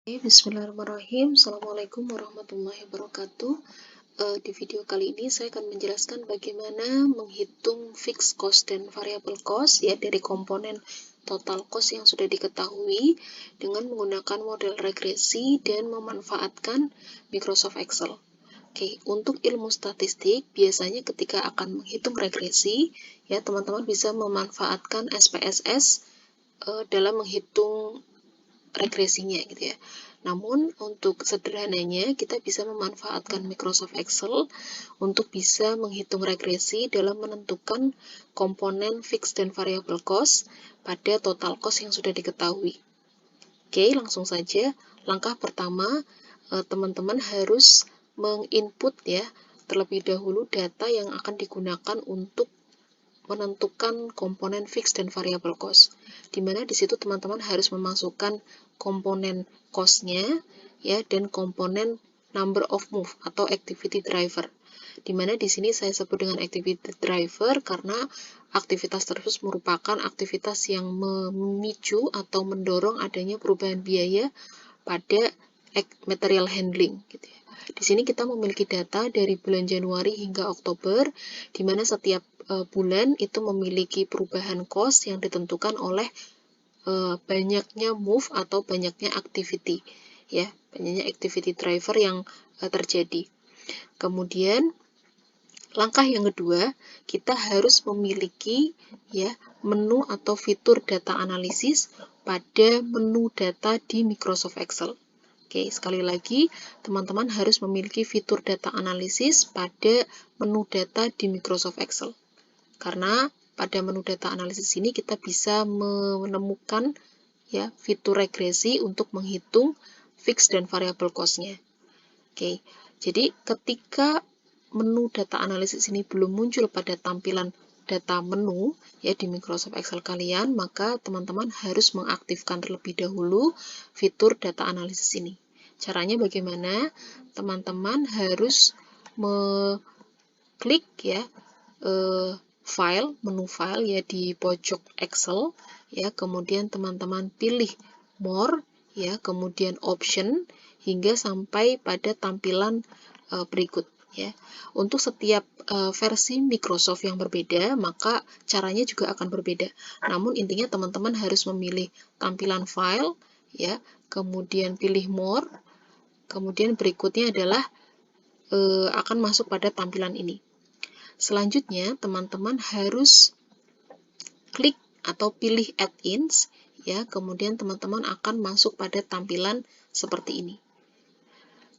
Bismillahirrahmanirrahim. Assalamualaikum warahmatullahi wabarakatuh. Di video kali ini saya akan menjelaskan bagaimana menghitung fixed cost dan variable cost ya dari komponen total cost yang sudah diketahui dengan menggunakan model regresi dan memanfaatkan Microsoft Excel. Oke, untuk ilmu statistik biasanya ketika akan menghitung regresi ya teman-teman bisa memanfaatkan SPSS dalam menghitung regresinya gitu ya. Namun untuk sederhananya kita bisa memanfaatkan Microsoft Excel untuk bisa menghitung regresi dalam menentukan komponen fixed dan variable cost pada total cost yang sudah diketahui. Oke, langsung saja. Langkah pertama, teman-teman harus menginput ya terlebih dahulu data yang akan digunakan untuk menentukan komponen fixed dan variable cost. Di mana di situ teman-teman harus memasukkan komponen cost-nya ya dan komponen number of move atau activity driver. Di mana di sini saya sebut dengan activity driver karena aktivitas tersebut merupakan aktivitas yang memicu atau mendorong adanya perubahan biaya pada material handling gitu ya. Di sini kita memiliki data dari bulan Januari hingga Oktober, di mana setiap bulan itu memiliki perubahan cost yang ditentukan oleh banyaknya move atau banyaknya activity, ya, banyaknya activity driver yang terjadi. Kemudian langkah yang kedua, kita harus memiliki ya menu atau fitur data analisis pada menu data di Microsoft Excel. Oke, sekali lagi, teman-teman harus memiliki fitur data analisis pada menu data di Microsoft Excel. Karena pada menu data analisis ini kita bisa menemukan ya fitur regresi untuk menghitung fixed dan variable cost-nya. Oke, jadi ketika menu data analisis ini belum muncul pada tampilan data menu ya di Microsoft Excel kalian, maka teman-teman harus mengaktifkan terlebih dahulu fitur data analisis ini. Caranya bagaimana? Teman-teman harus mengklik ya menu file ya di pojok Excel ya, kemudian teman-teman pilih more ya, kemudian option hingga sampai pada tampilan berikut ya. Untuk setiap versi Microsoft yang berbeda, maka caranya juga akan berbeda. Namun intinya teman-teman harus memilih tampilan file ya, kemudian pilih more, kemudian berikutnya adalah akan masuk pada tampilan ini. Selanjutnya, teman-teman harus klik atau pilih add-ins ya, kemudian teman-teman akan masuk pada tampilan seperti ini.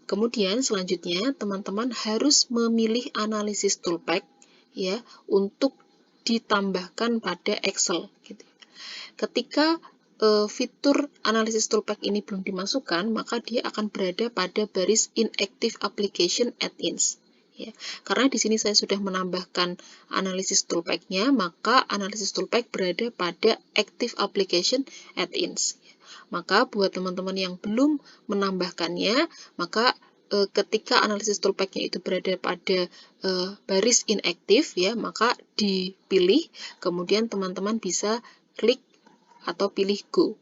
Kemudian selanjutnya, teman-teman harus memilih analisis toolpath ya untuk ditambahkan pada Excel gitu. Ketika fitur analisis toolpath ini belum dimasukkan, maka dia akan berada pada baris inactive application add-ins. Ya, karena di sini saya sudah menambahkan analisis toolpath-nya, maka analisis toolpath berada pada active application add-ins. Maka buat teman-teman yang belum menambahkannya, maka ketika analisis toolpath-nya itu berada pada baris inactive ya, maka dipilih, kemudian teman-teman bisa klik atau pilih go.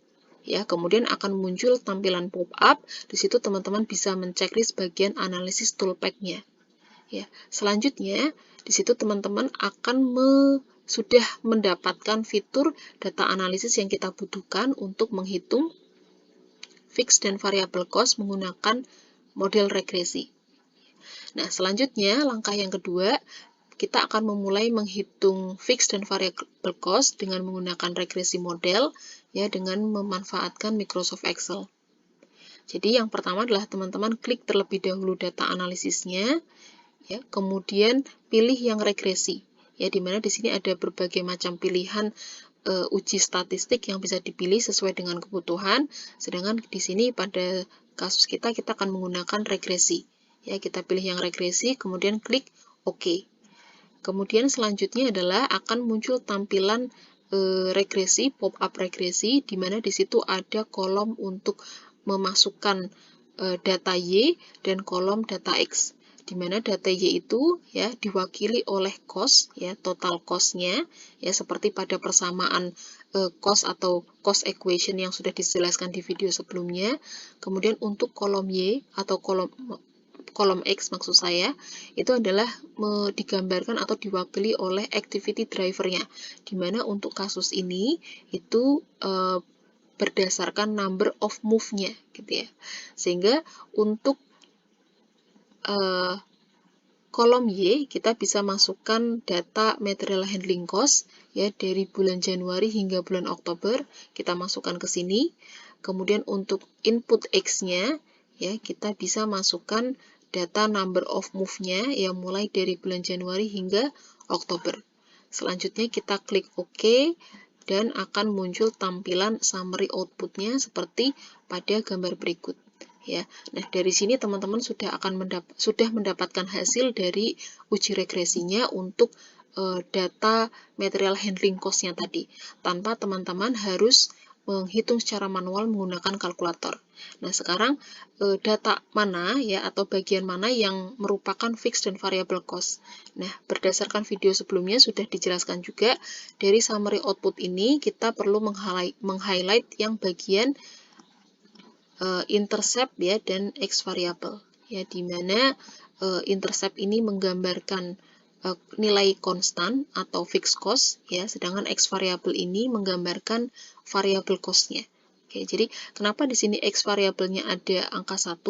Ya, kemudian akan muncul tampilan pop-up. Di situ teman-teman bisa menceklis bagian analisis toolpath-nya. Ya, selanjutnya di situ teman-teman akan sudah mendapatkan fitur data analisis yang kita butuhkan untuk menghitung fixed dan variable cost menggunakan model regresi. Nah, selanjutnya langkah yang kedua, kita akan memulai menghitung fixed dan variable cost dengan menggunakan regresi model ya dengan memanfaatkan Microsoft Excel. Jadi yang pertama adalah teman-teman klik terlebih dahulu data analisisnya. Ya, kemudian pilih yang regresi. Ya, di mana di sini ada berbagai macam pilihan uji statistik yang bisa dipilih sesuai dengan kebutuhan. Sedangkan di sini pada kasus kita akan menggunakan regresi. Ya, kita pilih yang regresi, kemudian klik OK. Kemudian selanjutnya adalah akan muncul tampilan regresi, pop-up regresi, di mana di situ ada kolom untuk memasukkan data Y dan kolom data X. Di mana data Y itu ya diwakili oleh cost ya, total cost-nya ya, seperti pada persamaan cost atau cost equation yang sudah dijelaskan di video sebelumnya. Kemudian untuk kolom Y atau kolom X maksud saya, itu adalah digambarkan atau diwakili oleh activity driver-nya, dimana untuk kasus ini itu berdasarkan number of move-nya gitu ya. Sehingga untuk kolom Y kita bisa masukkan data material handling cost ya dari bulan Januari hingga bulan Oktober, kita masukkan ke sini. Kemudian untuk input X-nya ya kita bisa masukkan data number of move-nya yang mulai dari bulan Januari hingga Oktober. Selanjutnya kita klik OK dan akan muncul tampilan summary output-nya seperti pada gambar berikut. Ya, nah dari sini teman-teman sudah mendapatkan hasil dari uji regresinya untuk data material handling cost-nya tadi, tanpa teman-teman harus menghitung secara manual menggunakan kalkulator. Nah sekarang data mana ya atau bagian mana yang merupakan fixed dan variable cost. Nah berdasarkan video sebelumnya sudah dijelaskan juga dari summary output ini kita perlu meng-highlight yang bagian intercept ya dan X variable ya, dimana intercept ini menggambarkan nilai konstan atau fixed cost ya, sedangkan X variable ini menggambarkan variable cost-nya. Oke, jadi kenapa di sini X variabelnya ada angka 1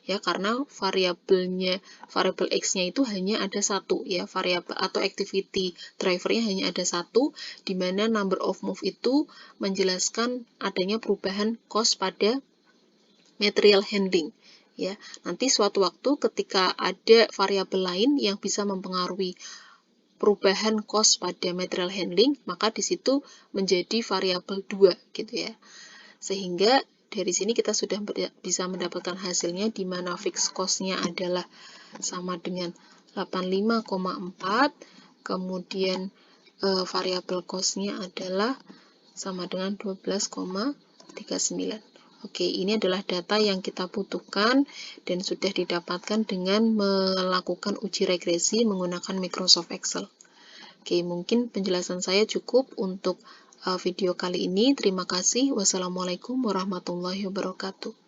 ya, karena variable X-nya itu hanya ada satu ya, variabel atau activity driver-nya hanya ada satu, di mana number of move itu menjelaskan adanya perubahan cost pada material handling ya. Nanti suatu waktu ketika ada variabel lain yang bisa mempengaruhi perubahan cost pada material handling, maka di situ menjadi variabel 2 gitu ya. Sehingga dari sini kita sudah bisa mendapatkan hasilnya di mana fixed cost-nya adalah sama dengan 85,4, kemudian variabel cost-nya adalah sama dengan 12,39. Oke, ini adalah data yang kita butuhkan dan sudah didapatkan dengan melakukan uji regresi menggunakan Microsoft Excel. Oke, mungkin penjelasan saya cukup untuk video kali ini. Terima kasih. Wassalamualaikum warahmatullahi wabarakatuh.